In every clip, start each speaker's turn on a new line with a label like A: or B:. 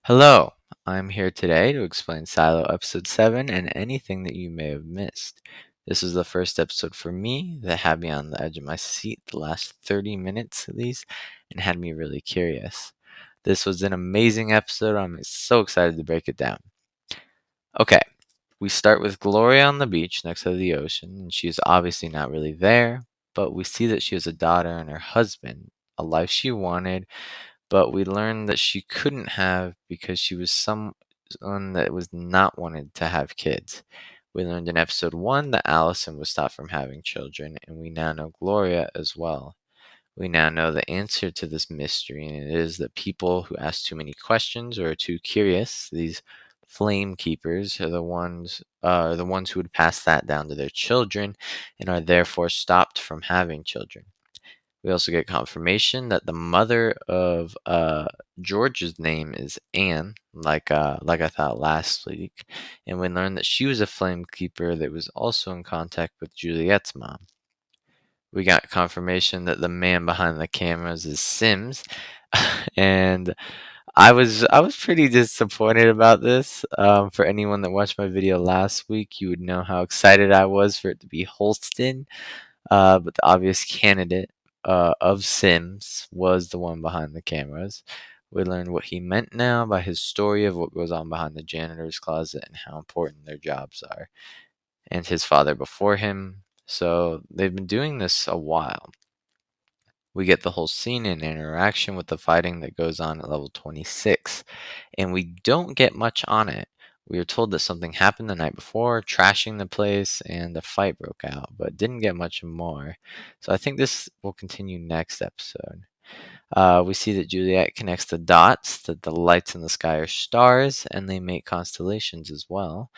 A: Hello, I'm here today to explain Silo Episode 7 and anything that you may have missed. This is the first episode for me that had me on the edge of my seat the last 30 minutes at least and had me really curious. This was an amazing episode. I'm so excited to break it down. Okay, we start with Gloria on the beach next to the ocean, and she's obviously not really there, but we see that she has a daughter and her husband, a life she wanted, but we learned that she couldn't have because she was someone that was not wanted to have kids. We learned in episode 1 that Allison was stopped from having children, and we now know Gloria as well. We now know the answer to this mystery, and it is that people who ask too many questions or are too curious, these flame keepers, are the ones who would pass that down to their children and are therefore stopped from having children. We also get confirmation that the mother of George's name is Anne, like I thought last week, and we learned that she was a flame keeper that was also in contact with Juliet's mom. We got confirmation that the man behind the cameras is Sims, and I was pretty disappointed about this. For anyone that watched my video last week, you would know how excited I was for it to be Holston, but the obvious candidate of Sims was the one behind the cameras. We learned what he meant now by his story of what goes on behind the janitor's closet and how important their jobs are, and his father before him. So they've been doing this a while. We get the whole scene and interaction with the fighting that goes on at level 26, and we don't get much on it. We are told that something happened the night before, trashing the place, and a fight broke out, but didn't get much more. So I think this will continue next episode. We see that Juliet connects the dots, that the lights in the sky are stars, and they make constellations as well.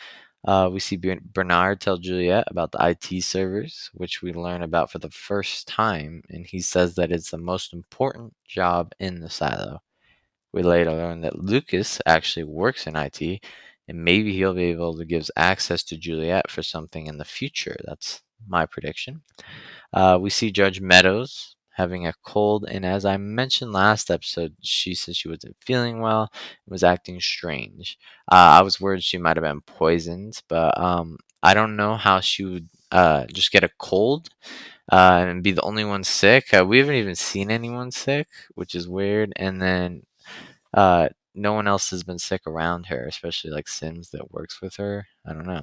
A: We see Bernard tell Juliet about the IT servers, which we learn about for the first time, and he says that it's the most important job in the silo. We later learn that Lucas actually works in IT, and maybe he'll be able to give access to Juliet for something in the future. That's my prediction. We see Judge Meadows having a cold, and as I mentioned last episode, she said she wasn't feeling well and was acting strange. I was worried she might have been poisoned, but I don't know how she would just get a cold and be the only one sick. We haven't even seen anyone sick, which is weird. And then no one else has been sick around her, especially like Sims that works with her. I don't know.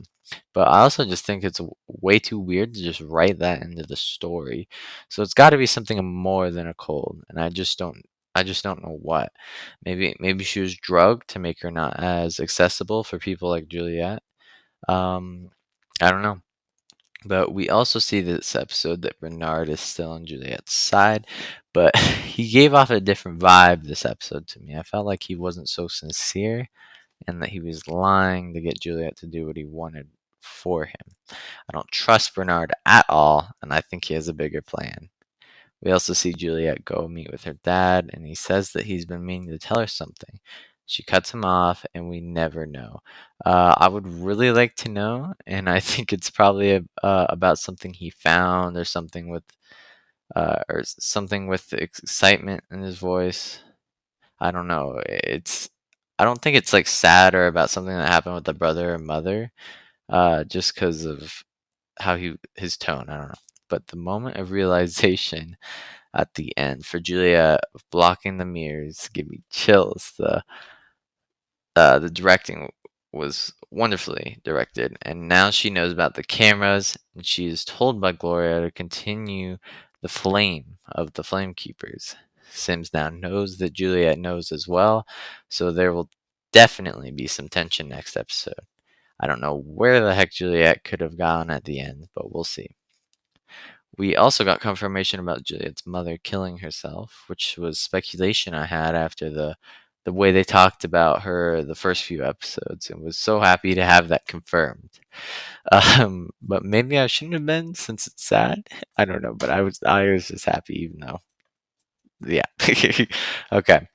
A: But I also just think it's way too weird to just write that into the story. So it's got to be something more than a cold, and I just don't know what. Maybe she was drugged to make her not as accessible for people like Juliet. Um I don't know. But we also see this episode that Bernard is still on Juliet's side, but he gave off a different vibe this episode to me. I felt like he wasn't so sincere and that he was lying to get Juliet to do what he wanted for him. I don't trust Bernard at all, and I think he has a bigger plan. We also see Juliet go meet with her dad, and he says that he's been meaning to tell her something. She cuts him off, and we never know. I would really like to know, and I think it's probably about something he found, or something with excitement in his voice. I don't know. I don't think it's like sad or about something that happened with the brother or mother. Just because of how his tone. I don't know. But the moment of realization at the end for Julia of blocking the mirrors give me chills. The directing was wonderfully directed, and now she knows about the cameras, and she is told by Gloria to continue the flame of the flame keepers. Sims now knows that Juliet knows as well, so there will definitely be some tension next episode. I don't know where the heck Juliet could have gone at the end, but we'll see. We also got confirmation about Juliet's mother killing herself, which was speculation I had after the way they talked about her the first few episodes, and was so happy to have that confirmed. But maybe I shouldn't have been since it's sad. I don't know, but I was just happy even though yeah. Okay.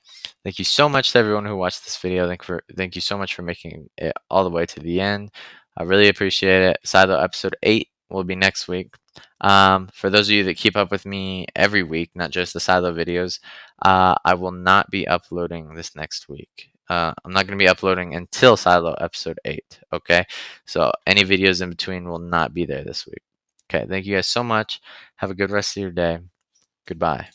A: Thank you so much to everyone who watched this video. Thank you so much for making it all the way to the end. I really appreciate it. Silo episode 8 will be next week. For those of you that keep up with me every week, not just the Silo videos, I will not be uploading this next week. I'm not going to be uploading until Silo episode 8. Okay, so any videos in between will not be there this week. Okay, thank you guys so much. Have a good rest of your day. Goodbye.